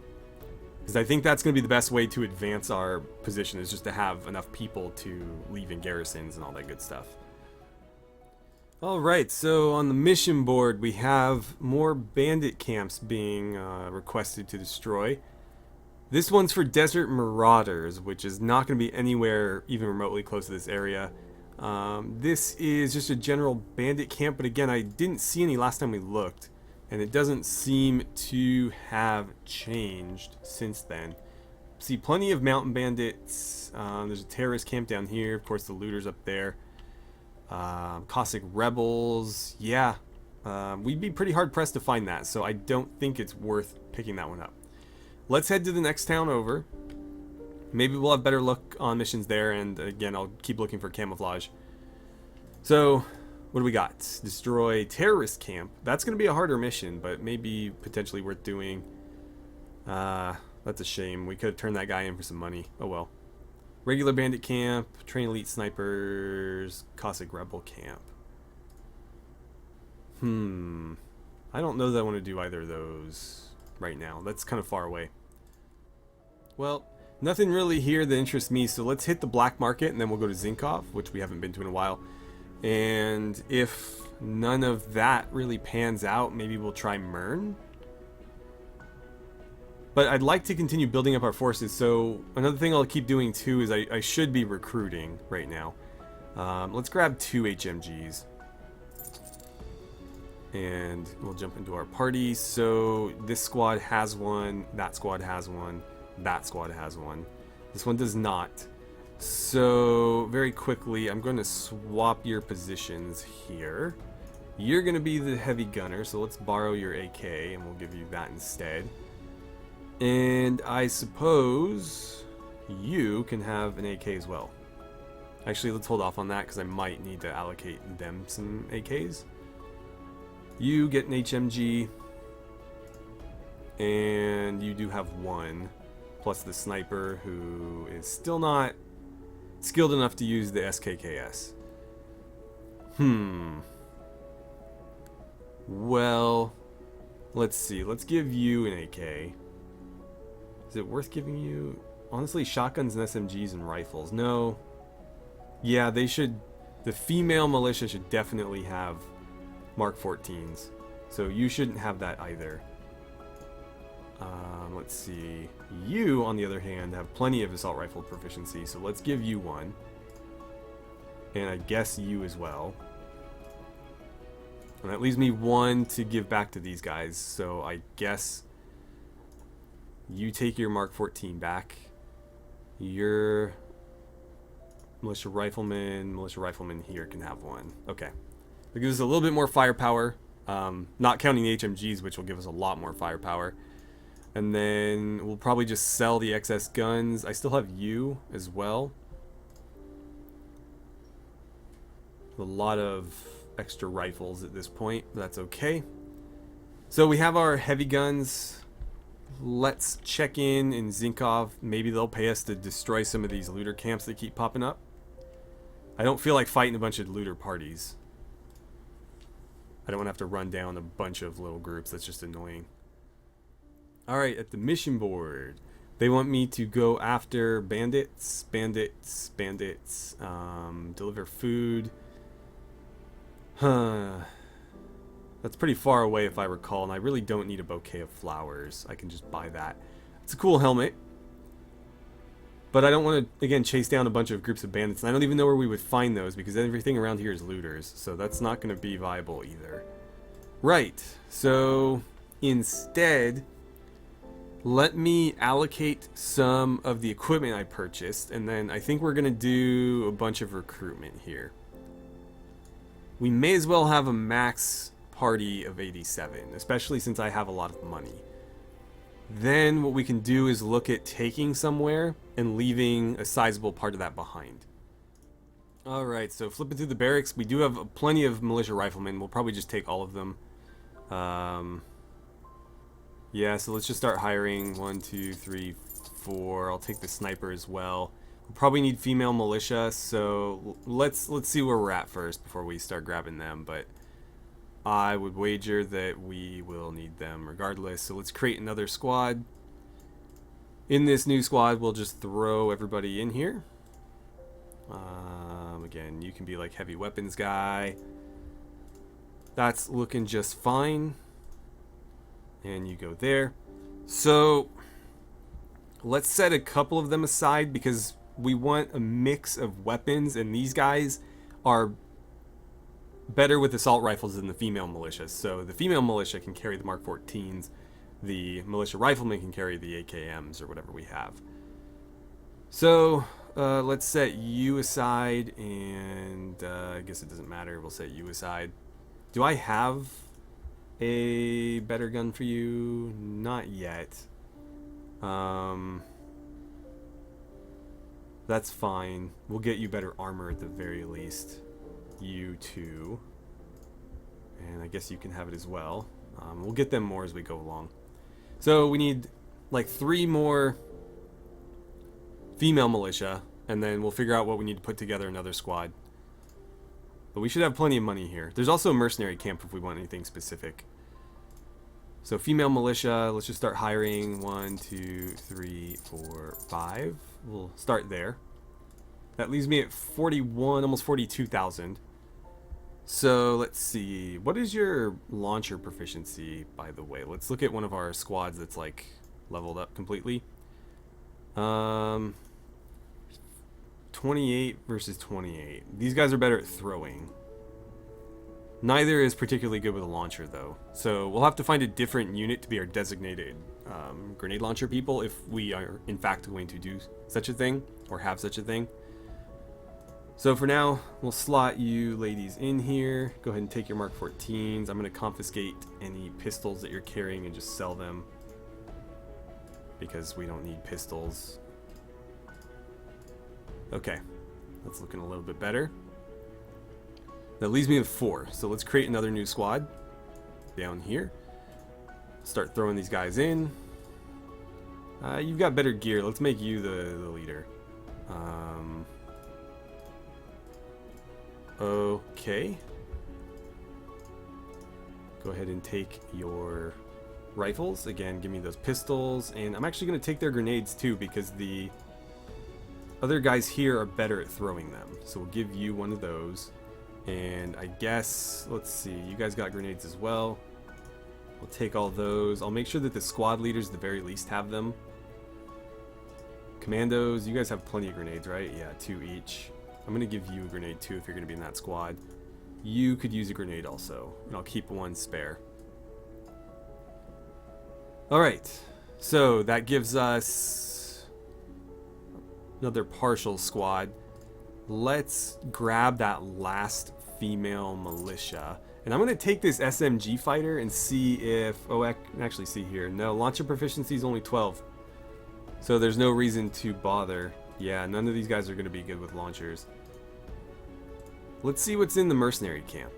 Because I think that's going to be the best way to advance our position, is just to have enough people to leave in garrisons and all that good stuff. Alright, so on the mission board we have more bandit camps being requested to destroy. This one's for Desert Marauders, which is not going to be anywhere even remotely close to this area. This is just a general bandit camp, but again, I didn't see any last time we looked, and it doesn't seem to have changed since then. See plenty of mountain bandits. There's a terrorist camp down here. Of course, the looters up there. Cossack rebels. Yeah, we'd be pretty hard pressed to find that, so I don't think it's worth picking that one up. Let's head to the next town over. Maybe we'll have better luck on missions there, and again, I'll keep looking for camouflage. So, what do we got? Destroy terrorist camp. That's going to be a harder mission, but maybe potentially worth doing. That's a shame. We could have turned that guy in for some money. Oh well. Regular bandit camp, train elite snipers, Cossack rebel camp. I don't know that I want to do either of those right now. That's kind of far away. Well, nothing really here that interests me, so let's hit the black market and then we'll go to Zinkov, which we haven't been to in a while. And if none of that really pans out, maybe we'll try Mern. But I'd like to continue building up our forces, so another thing I'll keep doing too is I should be recruiting right now. Let's grab 2 HMGs. And we'll jump into our party. So this squad has one, that squad has one, that squad has one. This one does not. So very quickly, I'm going to swap your positions here. You're going to be the heavy gunner, so let's borrow your AK and we'll give you that instead. And I suppose you can have an AK as well. Actually, let's hold off on that because I might need to allocate them some AKs. You get an HMG, and you do have one, plus the sniper who is still not skilled enough to use the SKKS. Well, let's see. Let's give you an AK. Is it worth giving you? Honestly, shotguns and SMGs and rifles. No. Yeah, they should. The female militia should definitely have Mark 14s. So you shouldn't have that either. Let's see. You, on the other hand, have plenty of assault rifle proficiency, so let's give you one. And I guess you as well. And that leaves me one to give back to these guys, so I guess you take your Mark 14 back. Your militia rifleman here can have one. Okay. That gives us a little bit more firepower. Not counting the HMGs, which will give us a lot more firepower. And then we'll probably just sell the excess guns. I still have you as well. A lot of extra rifles at this point, but that's okay. So we have our heavy guns. Let's check in Zinkov. Maybe they'll pay us to destroy some of these looter camps that keep popping up. I don't feel like fighting a bunch of looter parties. I don't want to have to run down a bunch of little groups. That's just annoying. Alright, at the mission board, they want me to go after bandits, deliver food. That's pretty far away if I recall, and I really don't need a bouquet of flowers. I can just buy that. It's a cool helmet. But I don't want to, again, chase down a bunch of groups of bandits, and I don't even know where we would find those, because everything around here is looters, so that's not going to be viable either. Right, so instead, let me allocate some of the equipment I purchased, and then I think we're going to do a bunch of recruitment here. We may as well have a max party of 87, especially since I have a lot of money. Then what we can do is look at taking somewhere and leaving a sizable part of that behind. Alright, so flipping through the barracks, we do have plenty of militia riflemen. We'll probably just take all of them. Yeah, so let's just start hiring. 1, 2, 3, 4. I'll take the sniper as well. We'll probably need female militia, so let's see where we're at first before we start grabbing them, but I would wager that we will need them regardless. So let's create another squad. In this new squad, we'll just throw everybody in here. Again, you can be like heavy weapons guy. That's looking just fine. And you go there. So let's set a couple of them aside because we want a mix of weapons, and these guys are better with assault rifles than the female militia. So the female militia can carry the Mark 14s. The militia riflemen can carry the AKMs or whatever we have. So let's set you aside, and I guess it doesn't matter. We'll set you aside. Do I have a better gun for you? Not yet. That's fine. We'll get you better armor at the very least. You too. And I guess you can have it as well. We'll get them more as we go along. So we need like 3 more female militia, and then we'll figure out what we need to put together another squad. But we should have plenty of money here. There's also a mercenary camp if we want anything specific. So female militia, let's just start hiring. 1, 2, 3, 4, 5. We'll start there. That leaves me at 41, almost 42,000. So let's see. What is your launcher proficiency, by the way? Let's look at one of our squads that's like leveled up completely. 28 versus 28. These guys are better at throwing. Neither is particularly good with a launcher, though. So we'll have to find a different unit to be our designated grenade launcher people if we are, in fact, going to do such a thing or have such a thing. So for now, we'll slot you ladies in here. Go ahead and take your Mark 14s. I'm going to confiscate any pistols that you're carrying and just sell them, because we don't need pistols. Okay, that's looking a little bit better. That leaves me with 4. So let's create another new squad down here. Start throwing these guys in. You've got better gear. Let's make you the leader. Okay. Go ahead and take your rifles. Again, give me those pistols. And I'm actually going to take their grenades too, because the other guys here are better at throwing them. So we'll give you one of those. And I guess, let's see, you guys got grenades as well. We'll take all those. I'll make sure that the squad leaders at the very least have them. Commandos, you guys have plenty of grenades, right? Yeah, 2 each. I'm going to give you a grenade too if you're going to be in that squad. You could use a grenade also, and I'll keep 1 spare. Alright, so that gives us another partial squad. Let's grab that last female militia. And I'm going to take this SMG fighter and see if... Oh, I can actually see here. No, launcher proficiency is only 12. So there's no reason to bother. Yeah, none of these guys are going to be good with launchers. Let's see what's in the mercenary camp.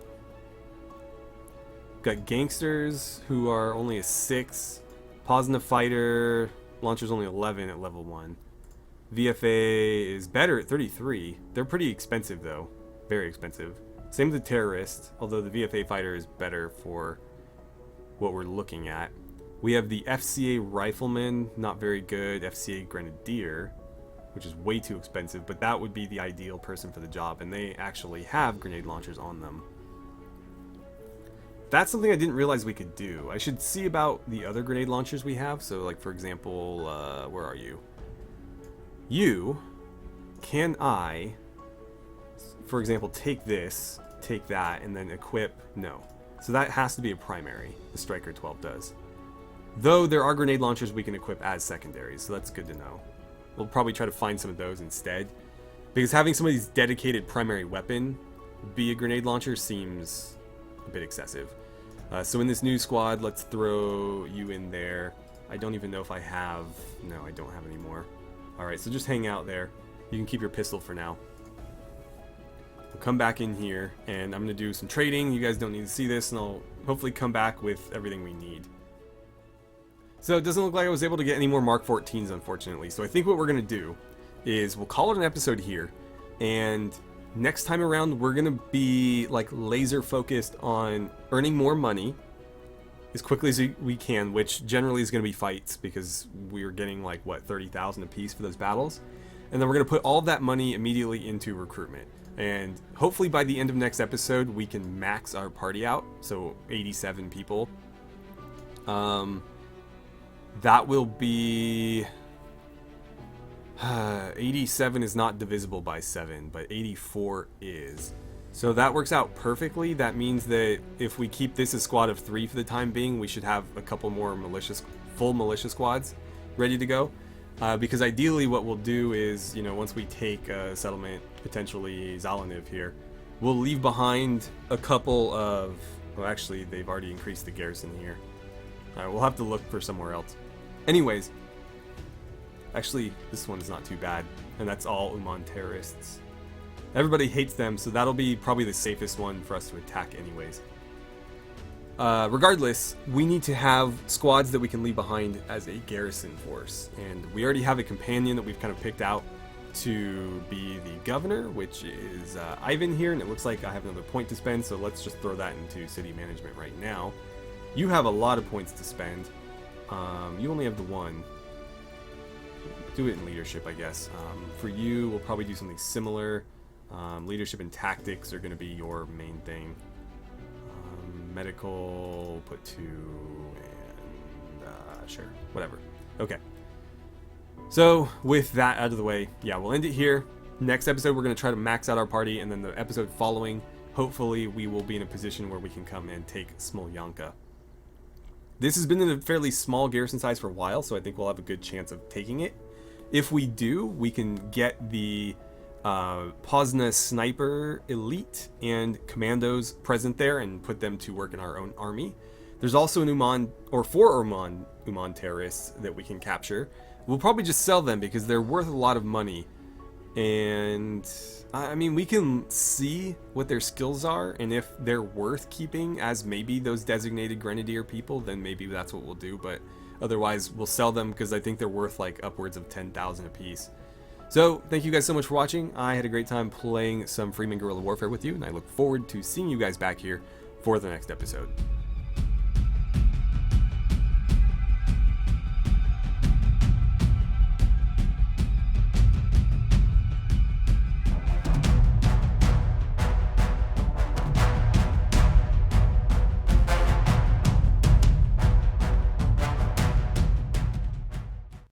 Got gangsters who are only a 6. Posna fighter. Launcher's only 11 at level 1. VFA is better at 33. They're pretty expensive though. Very expensive. Same with the terrorist, although the VFA fighter is better for what we're looking at. We have the FCA rifleman, not very good. FCA grenadier, which is way too expensive, but that would be the ideal person for the job, and they actually have grenade launchers on them. That's something I didn't realize we could do. I should see about the other grenade launchers we have. So like, for example, where are you? Can I, for example, take this, take that, and then equip? No. So that has to be a primary. The Striker 12 does. Though there are grenade launchers we can equip as secondaries, so that's good to know. We'll probably try to find some of those instead, because having somebody's dedicated primary weapon be a grenade launcher seems a bit excessive. So in this new squad, let's throw you in there. I don't even know if I have... No, I don't have any more. Alright, so just hang out there. You can keep your pistol for now. We'll come back in here, and I'm going to do some trading. You guys don't need to see this, and I'll hopefully come back with everything we need. So it doesn't look like I was able to get any more Mark 14s, unfortunately. So I think what we're going to do is we'll call it an episode here, and next time around we're going to be like laser focused on earning more money as quickly as we can, which generally is going to be fights, because we're getting like, what, 30,000 a piece for those battles. And then we're going to put all of that money immediately into recruitment. And hopefully by the end of next episode, we can max our party out. So 87 people. That will be... 87 is not divisible by 7, but 84 is. So that works out perfectly. That means that if we keep this a squad of 3 for the time being, we should have a couple more full militia squads ready to go. Because ideally what we'll do is, once we take a settlement, potentially Zalaniv here, we'll leave behind a couple of... Well, actually, they've already increased the garrison here. Alright, we'll have to look for somewhere else. Anyways, actually, this one's not too bad, and that's all Uman terrorists. Everybody hates them, so that'll be probably the safest one for us to attack anyways. Regardless, we need to have squads that we can leave behind as a garrison force, and we already have a companion that we've kind of picked out to be the governor, which is Ivan here, and it looks like I have another point to spend, so let's just throw that into city management right now. You have a lot of points to spend. You only have the one. Do it in leadership, I guess. For you, we'll probably do something similar. Leadership and tactics are going to be your main thing. Medical, put 2, and sure, whatever. Okay. So, with that out of the way, yeah, we'll end it here. Next episode, we're going to try to max out our party, and then the episode following, hopefully, we will be in a position where we can come and take Smolyanka. This has been in a fairly small garrison size for a while, so I think we'll have a good chance of taking it. If we do, we can get the Pozna Sniper Elite and Commandos present there and put them to work in our own army. There's also an Uman, or 4 Uman terrorists that we can capture. We'll probably just sell them because they're worth a lot of money. And, I mean, we can see what their skills are, and if they're worth keeping as maybe those designated Grenadier people, then maybe that's what we'll do. But otherwise, we'll sell them because I think they're worth like upwards of 10,000 apiece. So, thank you guys so much for watching. I had a great time playing some Freeman Guerrilla Warfare with you, and I look forward to seeing you guys back here for the next episode.